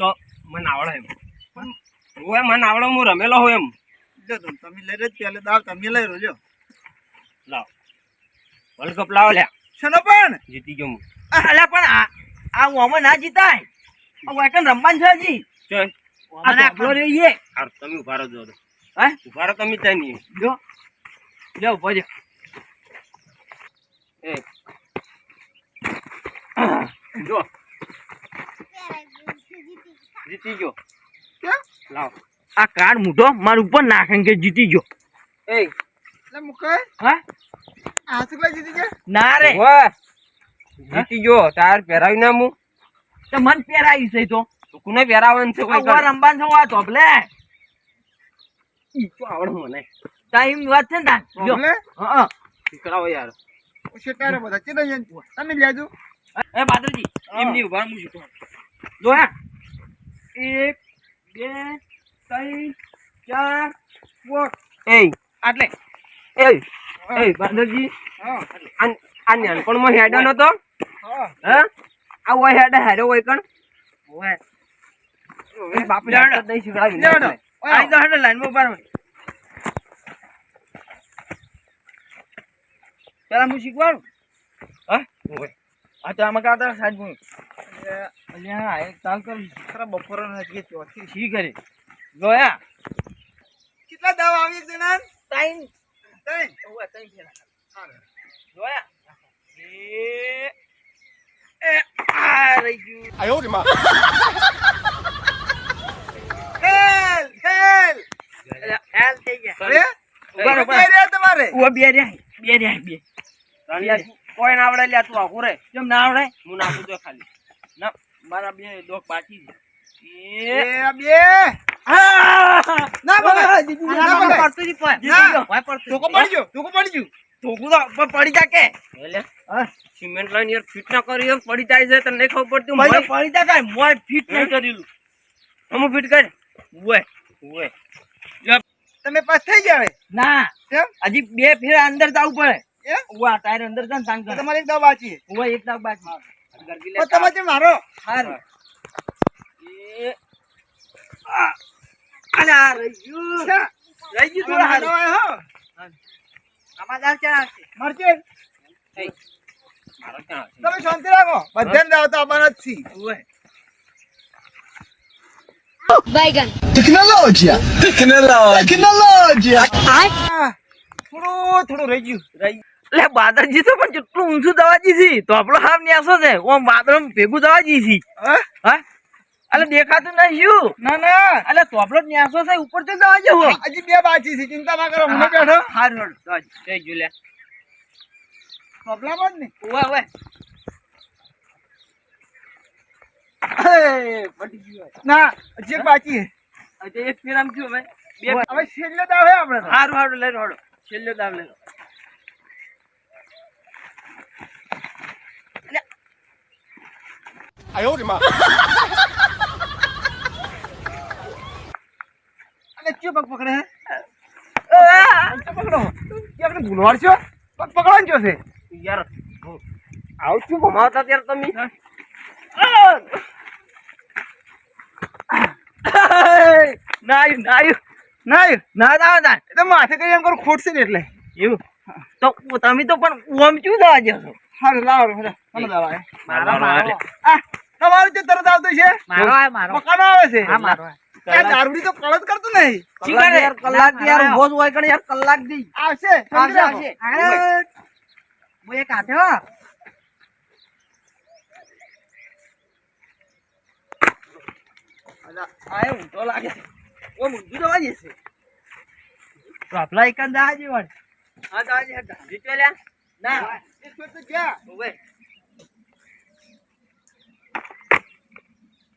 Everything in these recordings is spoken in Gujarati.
તો મને આવડે એમ ઓય મને આવડે હું રમેલો હોય એમ લ્યો તમે લઈ જ પેલે દાવ તમે લઈ રોજો લાવ વર્લ્ડ કપ લાવો લ્યા શનો પણ જીતી ગયો હું અલ્યા પણ આ ઓમાં ના જીતાય આ વાકન રમવાનું છે હજી ચલ આ ધાબળો રહીએ હાર તમે ઉભા રહો જો હે ઉભા રહો તમે ત્યાં નહીં જો લે ઉભો જો એ જો જીતી ગયો કેમ લાવ આ કાર્ડ મૂઢો મારા ઉપર નાખે કે જીતી ગયો એ લે મુકાય હા આ સુકલા જીતી ગયા ના રે ઓય જીતી ગયો તાર પહેરાવી ના હું તો મન પહેરાવી છે તો કોને પહેરાવવાનું છે કોઈ આ રમવાનું છે આ ધોબલે ઈ તો આવડે મને ટાઈમ વાત છે ને તાન જો ધોબલે? હા શીખડાવો યાર શેટારે બધા ચીડા જન તમે લેજો એ બાદરજી એમની ઉભા હું શીખવા જો હે 1 2 3 4 5 એ આટલે એ એ બાદરજી હા આ નાનપણમાં હેડો નતો હા હા આ ઓય હેડે હેરો ઓય કણ ઓય એ બાપે લેવડો. હાથ નહીં શીખડાવી લેવડો. ને આઈ તો હડે લાઈન માં ઉભા રહો પેલા હું શીખવાડું હા ઓય આ તો આમાં કાતા સાજ હું અલ્યા એક તાલ કર ખરા બપોરો નથી ચોથી શી કરે જોયા કેટલા દાવ આવી એક જણા ટાઈમ ત્રણ ઓય ટાઈમ ફેરા હારે. જોયા એ આ રહી ગયું હેલ હેલ હેલ થઈ ગયા અરે ઉભા રહો, ઉભા રહો. બે રહ્યા તમારે ઓ બે કોઈ ના આવડે લ્યા તું આખું રે કેમ ના આવડે હું નાખું તો ખાલી ના મારા બે ડોક બાકી છે એ બે ના બગા ના બગા પડતું જ પણ ના. ભાઈ પડતું ટોકો પડી ગયો ઢોકું તો ઉપર પડી જા કે એટલે હા સિમેન્ટ લાઈન યાર ફિટ ના કરી એમ પડી જાય છે તને નહીં ખબર પડતી ભાઈ તો મોય પડી જા કાઈ મોય ફિટ નહીં કરેલું હમ ફિટ કર ઓય ઓય તમે પાસ થઈ ગયા હવે ના કેમ હજી બે ફેર અંદર જવું પડે એ ઓવા ટાયર અંદર જા તાંગ તો કર તમારે એક દાવ બાકી ઓય એક દાવ બાકી ગરગી તો તમે જે મારો હાર એ આ અલા રહી ગયું છે રહી ગયું થોડા થોડા હાર હો આમાં દાલ ચા છે મરચે એ મારો ક્યાં છે તમે શાંતિ રાખો બધાને દાવ તો આવવાના જ છી ઓય Baigan. ટેકનોલોજી Ay, થોડું થોડું રહી ગયું લે બાદરજી તો પણ કેટલું ઊંચું દવાજી છે તો આપણો હાફ ન્યાસો છે ઓમ બાદરમ ભેગું દવાજી છે હા હા અલે દેખાતું નહીં શું ના ના અલે તો આપણો ન્યાસો છે ઉપર તો દવાજી હો હજી બે બાકી છે ચિંતા ના કરો મને બેઠો હાર હળ દવાજી જઈ જો લે પ્રોબ્લેમ જ નહીં ઓય ઓય પટી ગયું ના હજી એક બાકી છે આજે એક ફેર આમ થયું હવે બે હવે છેલ્લો દાવ હે આપણે તો. હારું હારું લઈ હળો છેલ્લો દાવ લઈ અને ક્યું પગ પકડે હે પગ પકડો કે આપણે ભૂલવાડ છો પગ પકડવાનું છો છે યાર આવું શું ભમાવતા ત્યારે તમે નાયું નાયું ના ના દાવ ના એ તો માથે કઈ એમ કરું ખોટશે ને એટલે એવું તો તમે તો પણ ઓમ ચું દવા જશો હારું લાવો મને દાવા હે મારવાનો એટલે આ તમારું જે તરત આવતું છે મારો આ મારો મકાનો આવે છે હા મારો આ દારૂડી તો કળત કરતું નહીં કલાક યાર કલાક યાર ઉભો જ હોય કણ યાર કલાક દી આવશે આવશે આવશે હું એક આઠ્યો આય ઊંધો લાગે છે ઓ ઊંધું દવા જશે તો આપલા એક જ દવા જેવા હા દવા જે હતા જીતો લ્યા ના इसको तो क्या ઓવે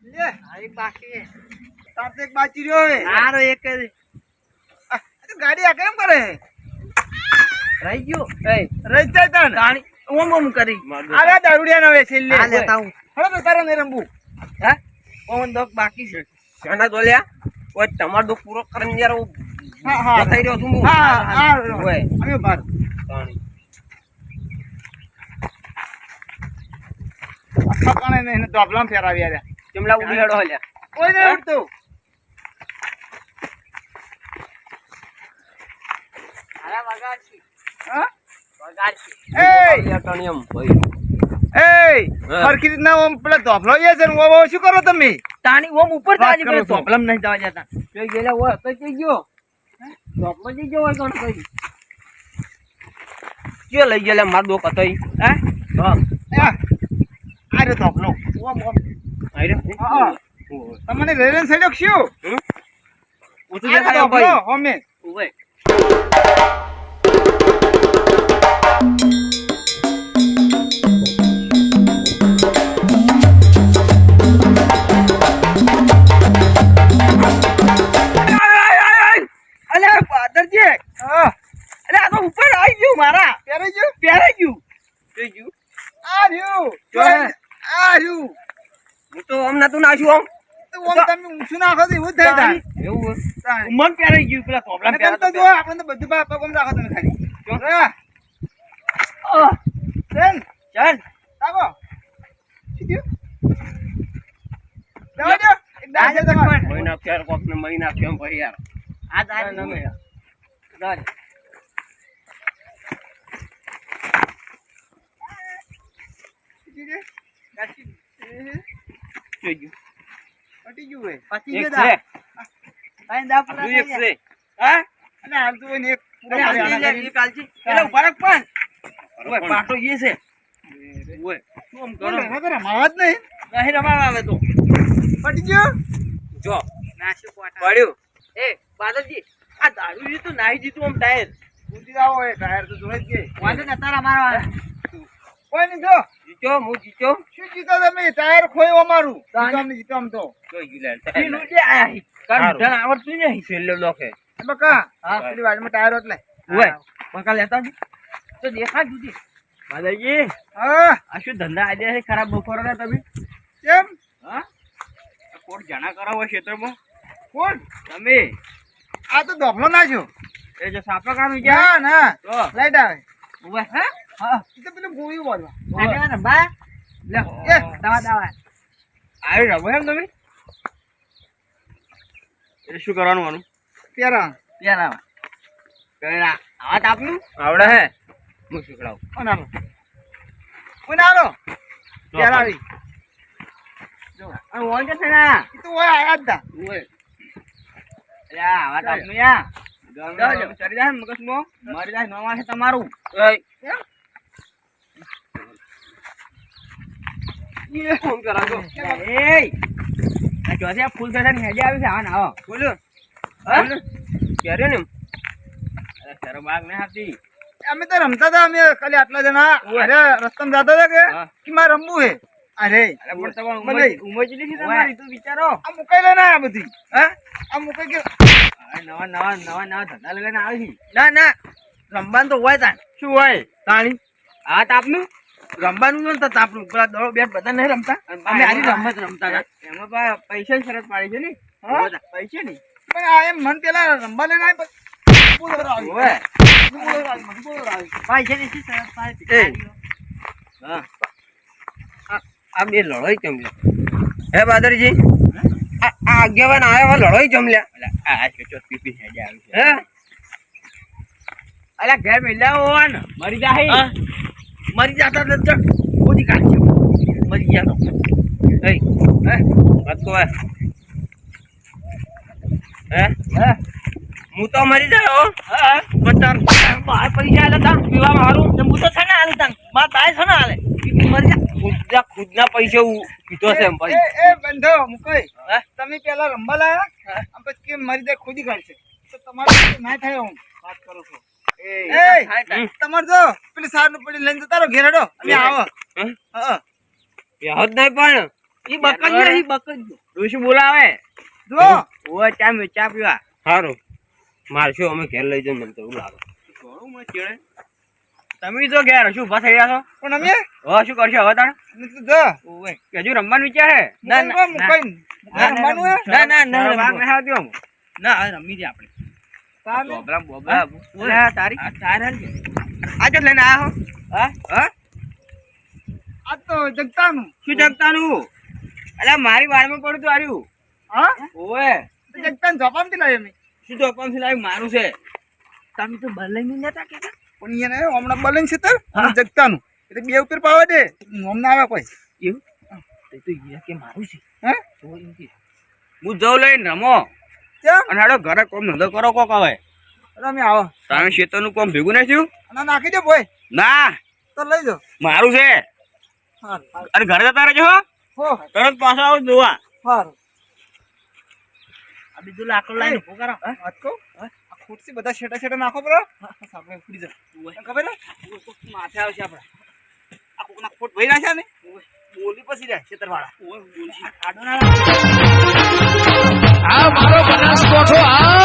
ले આ એક બાકી છે साथ एक बाची रहो है આરો એક જ तो गाड़ी आ केम करे રહી ગયો એ रही जाए तन તાણી ઓમ ઓમ કરી आगे दारूडिया ना वे छेल्ले આ લેતા હું हलो तो तारा ने रंबू હે ઓમ દોક બાકી છે શાના દોલ્યા ઓય તમારો દુઃખ પૂરો કરીને યાર હું हां हां બતાઈ રહ્યો છું હું हां हां ઓય अबे बार તાણી अक्का काने ने तो अपलाम फेरावी आल्या કેમલા ઉડી હેડો હલ્યા કોઈ નહીં ઉઠતું. અરે વગાડશી. હા? વગાડશી. એય, ટણિયમ ભાઈ એય, હા. સરખી રીતના ઓમ પેલા ધોફલો એ છે ને ઓમ ઓમ શું કરો તમે? તાણી ઓમ ઉપર વાત તાણી કરો કરે છો. પ્રોબ્લેમ નહીં જવા જતા જો ગયેલા હોય તો જઈ ગયો ચોપમાં જઈ ગયો હોય કોણ કઈ કે લઈ ગયેલા માર દોક હતો ઈ? હે હા આ આ રહ્યો ધોફલો. ઓમ ઓમ. આઈ રે હા. તમને રેરેન સાઈડ શું? ઉતું આ દેખાય રહ્યો ભાઈ ધોફલો, હોમે. ઉભે અલે પાદરજી હા. અલે આ તો ઉપર આવી ગયું મારા પહેરાઈ ગયું? પહેરાઈ ગયું જોઈ ગયું આ રહ્યું. જો હે. આ રહ્યું. હું તો આમ નતું નાખ્યું આમ તો ઓમ તમે ઊંચું નાખો તો એવું જ થાય તાણ. એવું હોય. તાણ. મન પહેરાઈ ગયું પેલા પ્રોબ્લેમ નકર તો જો આપણે તો બધું પગ ઓમ રાખો તમે ખાલી. જો. બેન, ચાલ તાકો. શું થયું? જવા દ્યો. એક દાંત છે તમારે. મહિના ફેર કોક ને મહિના કેમ ભાઈ યાર આ દાદ ના, ના, દાદ શું થયું? દાંત. જોઈ ગયું પટી ગયું હોય. પછી એક જો છે દા તાઈ દા પૂરા હજુ એક થઈ છે ગયા. હા અને હાલતું હોય ને એક પૂરો અરે કરી આ આના લે કરી. કાલજી પેલા ઉભા પણ ઓય પણ. પાટો ઈ છે ઓય શું આમ કોણ કરો રમવા તો રમાવા જ નહીં. નહીં રમાવા આવે તો પટી ગયું? જો નાસી પાટા પડ્યું એ બાદલજી આ દારૂ જીતું નાહી દીધું આમ ટાયર ઊંધી આવો હોય, ટાયર તો જોઈ જ ગઈ. વાંધો ને તારા મારવા કોઈ નહીં જો. જીત્યો હું જીત્યો શું જીતો તમે? ટાયર ખોયું અમારું. તાન. જીતો અમને જીતો આમ તો. જોઈ ગયું લે ઈ લૂંટી આયા હી કારણ સારું. ધન આવડતું નહીં છેલ્લે લોખે એ બકા, હા. પેલી વાડીમાં ટાયર એટલે. ઓય પકા લેતા જ તો દેખા જુદી બાદલજી હા, આ શું ધંધા આઈડિયા છે ખરાબ બપોરો ને તમે કેમ? હા કોટ જણા કરાવો ક્ષેત્રમાં કોણ? તમે આ તો દોફલો નાખ્યો. એ જો સાપા કામ ગયા ના ના, તો લાઈટ આવે. ઉભા હા હા એ તો પેલું ગોળીઓ બોલવા. આગેવાન બા લે એ. દવા દવા આવી રમો એમ તમે એ શું કરવાનું માનું પેરા. ત્યાં આવા પેલા આવા તાપનું આવડે હે હું શીખડાવું કોણ આલો? કોણ આલો? પેરા આવી. અને ઓન છે ના એ તો ઓય આયા જ તા. ઓય અલ્યા આવા તાપનું યા જાઓ. ચડી જાય મગજમાં મારી જાય નવા છે તમારું એય, એ ફોન કરાજો એય આ ચોથે ફૂલ થતા ને હેડે આવી છે હા ના આવો બોલ્યો હા ક્યારે ને અરે શરમ આગ ને હતી અમે તો રમતા હતા, અમે ખાલી આટલા જણા. અરે રસ્તામાં જતા હતા હા. કે મારે રમવું હે. અરે અરે પણ તમારું મને ઉમર જેટલી છે તમારી તું વિચારો આ મુકાઈ લે ને આ બધી. હા આ મુકાઈ ગયો. અરે નવા ધંધા લઈને આવી છે ના ના રમવાનું તો હોય તાણ શું હોય તાણી આ તાપનું રમવાનું હોય ને તો તાપનું પેલા દડો બેટ બધા નહીં રમતા અમે આની રમત રમતા હતા એમાં પૈસા શરત પાડી છે ને હા? પૈસા નહીં પણ આ એમ મન પેલા રમવા લઈને આય પછી બોલો આવી. હોય બોલો આવી, મને બોલો આવી. પૈસા ની શી શરત પાડી એ. હા આ બે લડાઈ કેમ લે હે બાદરજી આ આગેવાન આયા લડાઈ કેમ લે આ ચોચો પીપી હેડે આવી છે હે અલા ઘર મેલ્યા હોય ને મરી જાય હા? મરી જાતા તો ચડ ખોદી કાઢશે મરી ગયા તો એય હે વાત કો હે હે હું તો મરી જાયો હા પણ તાર બહાર પડી જાય તા પીવા મારું હું તો છે ને હાલે તંગ માર તાય છે ને હાલે પીપી મરી જા ખુદના પૈસા પીધો છે એમ ભાઈ એ બંધો મુકાઈ. હે? તમે પેલા રમવા લાયા આમ પછી કેમ મરી જાય ખોદી કાઢશે તો તમારે ના થાય હું વાત કરો છો. એ તમારે જો પેલી સારનું પડી લઈને જતા રહો ઘેર હેડો. અમે આવો. હે? હા. યાદ નહીં પણ ઈ બકરી ઈ બકરી ડોશી બોલાવે જો ઓય ચા પીવા સારું મારશું અમે ઘેર લઈ જઈને મને તો એવું લાગે થોડું મને ચેડે તમે તો ઘેર શું ઉભા થઈ રહ્યા છો પણ અમે હવે શું કરશો હવે તાણ અમે તો જો ઓય હજુ રમવાનું વિચાર હે મુકાઈ રમવાનું હે. ના ના હવે રમી દે આપણે તારે બોબલા બોબલા ઓય તારી આજે લઈને આયા હો હા હા આ તો જગતાનું. શું જગતાનું અલ્યા મારી વારમાં પડ્યું તું આર્યું હા ઓવે તો જગતાને ઝોપામથી લાવ્યો મેં. સીધો પંપ લાવી મારું છે તમે તો બલઈ નતા કેતા પણ એને હમણાં બલન છે તર અને જગતાનું એટલે બે ઉપર પાવા દે નોમ ના આવે કોઈ એવું તો ઈ કે મારું છે હે તો એમ કે હું જઉં લઈને રમો કેમ અને હાડો ઘરે કોમ ધંધો કરો કોક હવે રમી આવો તમે ખેતરનું કોમ ભેગું નહીં થયું અને નાખી દે ભાઈ ના તો લઈ જાઓ મારું છે હારું અને ઘરે જતા રહેજો હો હો તરત પાછા આવો જોવા હારું આ બીજું લાકડું લાઈને ઉભો કરો વાત કહું આ ખુરશી બધા છેટા છેટા નાખો બરો સાપડે ઉડી જાય ખબર હે માથે આવશે આપણે આ કોકના ખોટ ભઈ નાખ્યા ને બોલી પછી જાય ખેતરવાળા આડો ના આ મારો બનાસકોઠો આ